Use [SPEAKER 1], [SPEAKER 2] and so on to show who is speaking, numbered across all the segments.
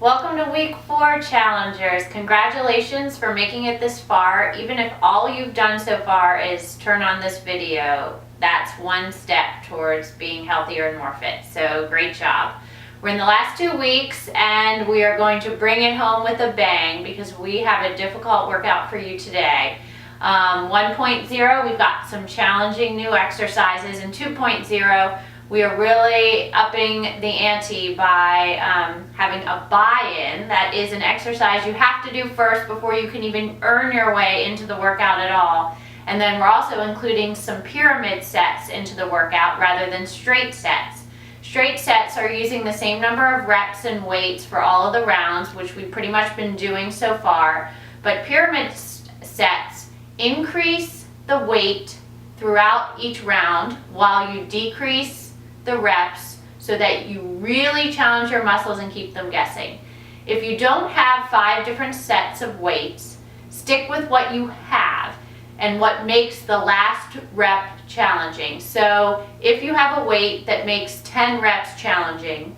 [SPEAKER 1] Welcome to week 4, challengers. Congratulations for making it this far. Even if all you've done so far is turn on this video, that's one step towards being healthier and more fit. So great job. We're in the last 2 weeks and we are going to bring it home with a bang because we have a difficult workout for you today. 1.0, we've got some challenging new exercises, and 2.0, we are really upping the ante by having a buy-in. That is an exercise you have to do first before you can even earn your way into the workout at all. And then we're also including some pyramid sets into the workout rather than straight sets. Straight sets are using the same number of reps and weights for all of the rounds, which we've pretty much been doing so far. But pyramid sets increase the weight throughout each round while you decrease the reps so that you really challenge your muscles and keep them guessing. If you don't have 5 different sets of weights, stick with what you have and what makes the last rep challenging. So if you have a weight that makes 10 reps challenging,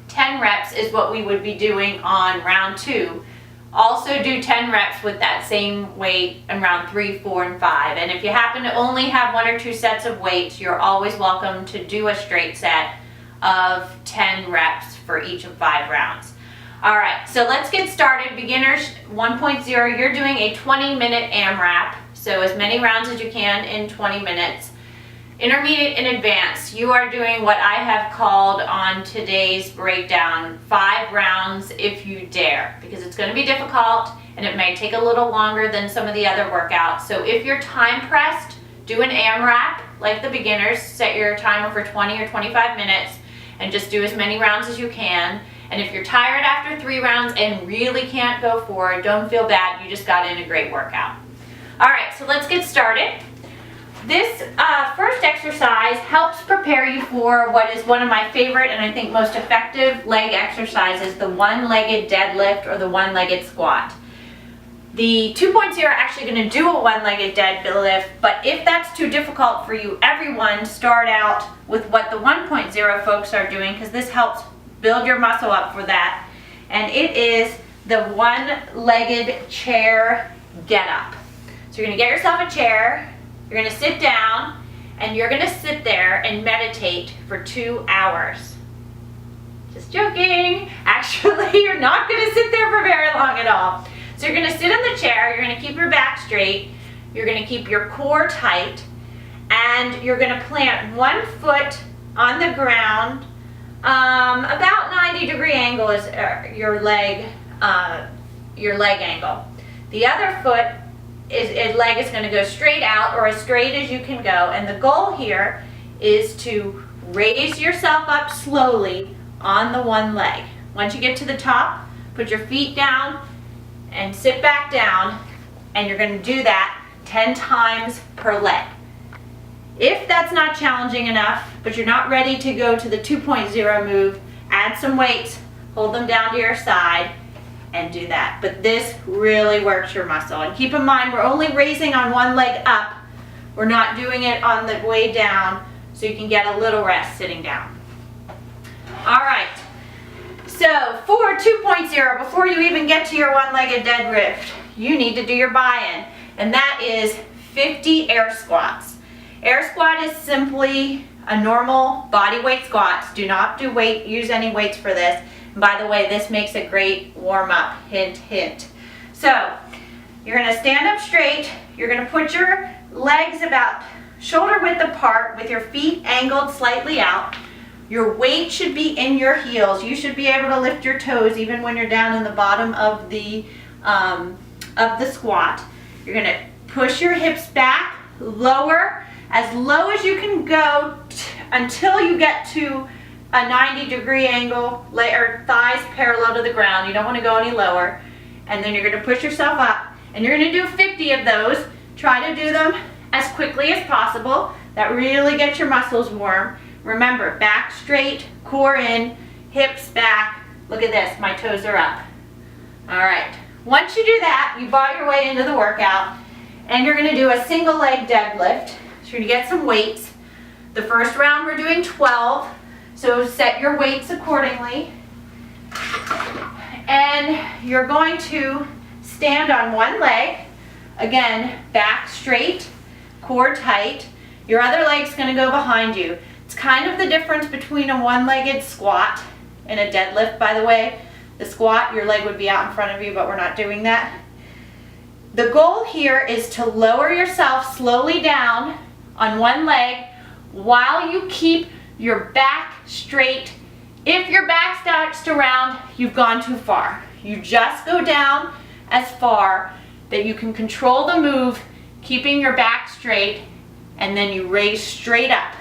[SPEAKER 1] 10 reps is what we would be doing on round 2. Also do 10 reps with that same weight in round 3, 4, and 5. And if you happen to only have 1 or 2 sets of weights, you're always welcome to do a straight set of 10 reps for each of 5 rounds. All right, so let's get started. Beginners 1.0, you're doing a 20-minute AMRAP, so as many rounds as you can in 20 minutes. Intermediate and advanced, you are doing what I have called on today's breakdown 5 rounds if you dare, because it's going to be difficult and it may take a little longer than some of the other workouts. So if you're time pressed, do an AMRAP like the beginners. Set your timer for 20 or 25 minutes and just do as many rounds as you can. And if you're tired after 3 rounds and really can't go forward, don't feel bad, you just got in a great workout. All right, so let's get started. This first exercise helps prepare you for what is one of my favorite and I think most effective leg exercises, the one-legged deadlift or the one-legged squat. The 2.0 are actually going to do a one-legged deadlift, but if that's too difficult for you, everyone start out with what the 1.0 folks are doing, because this helps build your muscle up for that. And it is the one-legged chair get-up. So you're going to get yourself a chair. You're going to sit down and you're going to sit there and meditate for 2 hours. Just joking. Actually, you're not going to sit there for very long at all. So you're going to sit in the chair, you're going to keep your back straight, you're going to keep your core tight, and you're going to plant 1 foot on the ground. About 90-degree angle is your leg angle. The other foot leg is going to go straight out or as straight as you can go, and the goal here is to raise yourself up slowly on the one leg. Once you get to the top, put your feet down and sit back down, and you're going to do that 10 times per leg. If that's not challenging enough, but you're not ready to go to the 2.0 move, add some weights, hold them down to your side, and do that. But this really works your muscle. And keep in mind, we're only raising on one leg up. We're not doing it on the way down, so you can get a little rest sitting down. All right. So for 2.0, before you even get to your one-legged deadlift, you need to do your buy-in, and that is 50 air squats. Air squat is simply a normal body weight squat. Do not use any weights for this. By the way, this makes a great warm-up, hint, hint. So, you're going to stand up straight. You're going to put your legs about shoulder width apart with your feet angled slightly out. Your weight should be in your heels. You should be able to lift your toes even when you're down in the bottom of the squat. You're going to push your hips back, lower, as low as you can go until you get to a 90-degree angle, or thighs parallel to the ground. You don't want to go any lower. And then you're going to push yourself up, and you're going to do 50 of those. Try to do them as quickly as possible. That really gets your muscles warm. Remember, back straight, core in, hips back. Look at this, my toes are up. All right, once you do that, you bought your way into the workout, and you're going to do a single leg deadlift. So you're going to get some weights. The first round we're doing 12. So set your weights accordingly. then you're going to stand on one leg. Again, back straight, core tight. Your other leg's going to go behind you. It's kind of the difference between a one-legged squat and a deadlift, by the way. The squat, your leg would be out in front of you, but we're not doing that. The goal here is to lower yourself slowly down on one leg while you keep your back straight. If your back starts to round, you've gone too far. You just go down as far that you can control the move, keeping your back straight, and then you raise straight up.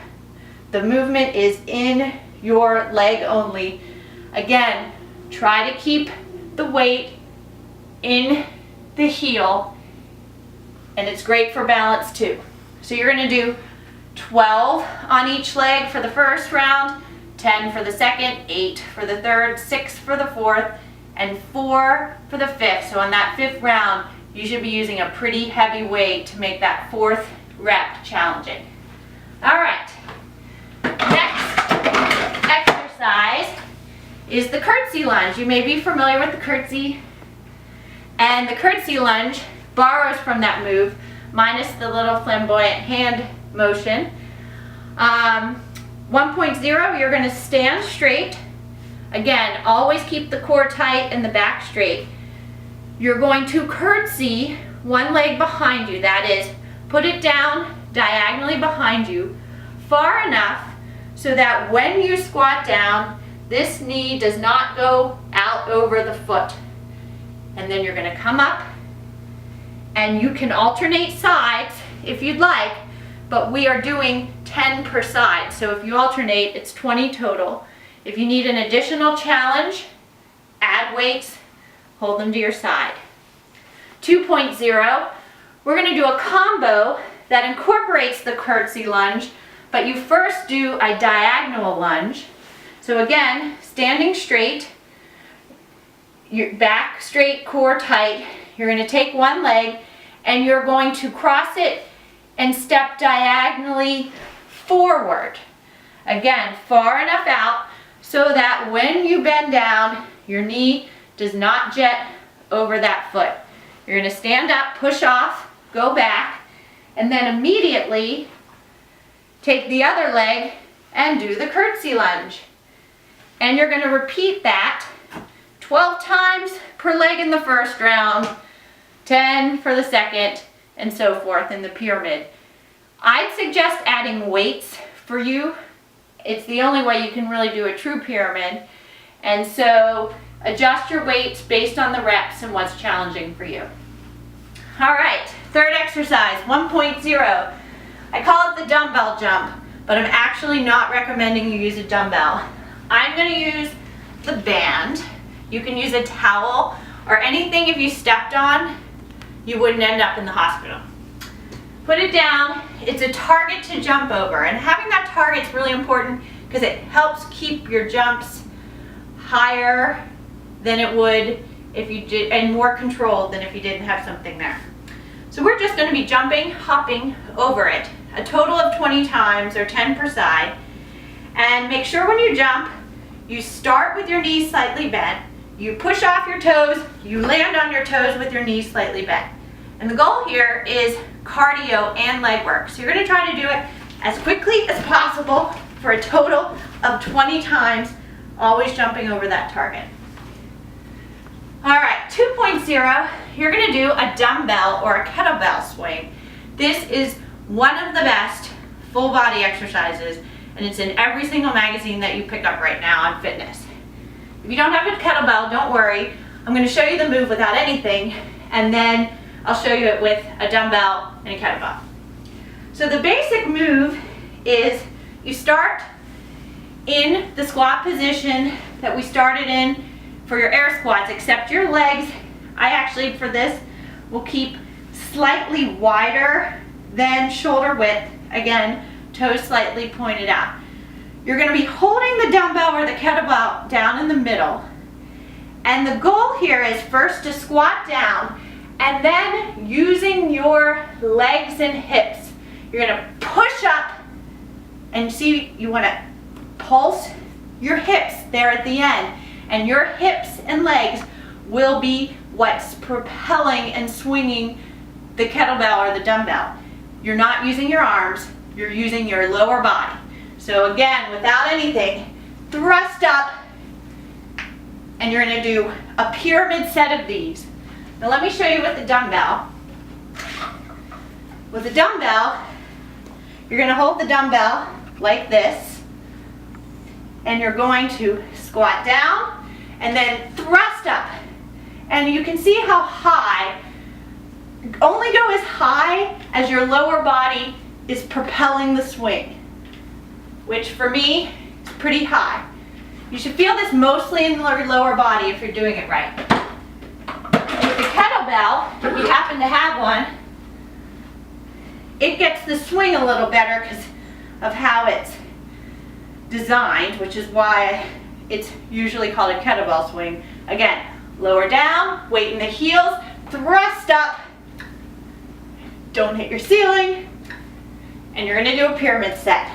[SPEAKER 1] The movement is in your leg only. Again, try to keep the weight in the heel, and it's great for balance too. So you're going to do 12 on each leg for the first round, 10 for the second, 8 for the third, 6 for the fourth, and 4 for the fifth. So on that fifth round, you should be using a pretty heavy weight to make that fourth rep challenging. All right, next exercise is the curtsy lunge. You may be familiar with the curtsy, and the curtsy lunge borrows from that move, minus the little flamboyant hand motion. 1.0, you're going to stand straight. Again, always keep the core tight and the back straight. You're going to curtsy one leg behind you. That is, put it down diagonally behind you far enough so that when you squat down, this knee does not go out over the foot. And then you're going to come up, and you can alternate sides if you'd like, but we are doing 10 per side. So if you alternate, it's 20 total. If you need an additional challenge, add weights, hold them to your side. 2.0, we're going to do a combo that incorporates the curtsy lunge, but you first do a diagonal lunge. So again, standing straight, your back straight, core tight. You're going to take one leg and you're going to cross it and step diagonally forward. Again, far enough out so that when you bend down, your knee does not jet over that foot. You're going to stand up, push off, go back, and then immediately take the other leg and do the curtsy lunge. And you're going to repeat that 12 times per leg in the first round, 10 for the second, and so forth in the pyramid. I'd suggest adding weights for you. It's the only way you can really do a true pyramid. And so adjust your weights based on the reps and what's challenging for you. All right, third exercise, 1.0. I call it the dumbbell jump, but I'm actually not recommending you use a dumbbell. I'm going to use the band. You can use a towel or anything. If you stepped on, you wouldn't end up in the hospital. Put it down. It's a target to jump over, and having that target is really important because it helps keep your jumps higher than it would if you did, and more controlled than if you didn't have something there. So we're just going to be jumping, hopping over it, a total of 20 times or 10 per side. And make sure when you jump, you start with your knees slightly bent, you push off your toes, you land on your toes with your knees slightly bent. And the goal here is cardio and leg work. So you're going to try to do it as quickly as possible for a total of 20 times, always jumping over that target. All right, 2.0, you're going to do a dumbbell or a kettlebell swing. This is one of the best full body exercises, and it's in every single magazine that you pick up right now on fitness. If you don't have a kettlebell, don't worry. I'm going to show you the move without anything, and then I'll show you it with a dumbbell and a kettlebell. So the basic move is you start in the squat position that we started in for your air squats, except your legs, I actually for this will keep slightly wider than shoulder width. Again, toes slightly pointed out. You're going to be holding the dumbbell or the kettlebell down in the middle. And the goal here is first to squat down, and then using your legs and hips, you're going to push up, and see, you want to pulse your hips there at the end. And your hips and legs
[SPEAKER 2] will be what's propelling and swinging the kettlebell or the dumbbell. You're not using your arms, you're using your lower body. So again, without anything, thrust up, and you're going to do a pyramid set of these. Now let me show you with the dumbbell. With the dumbbell, you're going to hold the dumbbell like this, and you're going to squat down and then thrust up. And you can see how high, only go as high as your lower body is propelling the swing, which for me is pretty high. You should feel this mostly in your lower body if you're doing it right. With the kettlebell, if you happen to have one, it gets the swing a little better because of how it's designed, which is why it's usually called a kettlebell swing. Again, lower down, weight in the heels, thrust up, don't hit your ceiling, and you're going to do a pyramid set.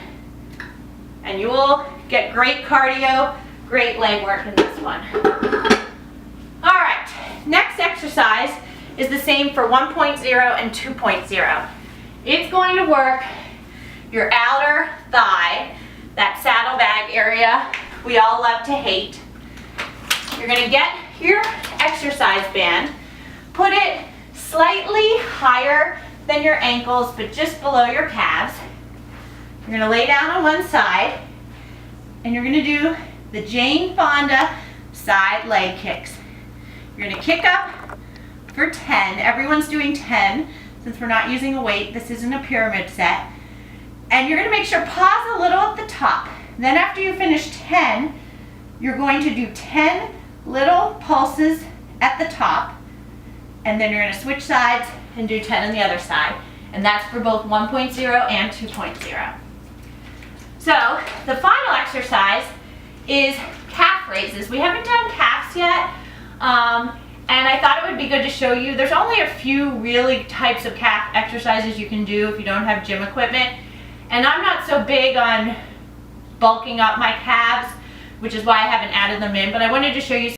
[SPEAKER 2] And you will get great cardio, great leg work in this one. All right, next exercise is the same for 1.0 and 2.0. It's going to work your outer thigh, that saddlebag area we all love to hate. You're going to get your exercise band, put it slightly higher than your ankles, but just below your calves. You're going to lay down on one side, and you're going to do the Jane Fonda side leg kicks. You're going to kick up for 10. Everyone's doing 10. Since we're not using a weight, this isn't a pyramid set. And you're going to make sure pause a little at the top. Then after you finish 10, you're going to do 10 little pulses at the top, and then you're going to switch sides and do 10 on the other side. And that's for both 1.0 and 2.0. So the final exercise is calf raises. We haven't done calves yet, and I thought it would be good to show you. There's only a few really types of calf exercises you can do if you don't have gym equipment. And I'm not so big on bulking up my calves, which is why I haven't added them in, but I wanted to show you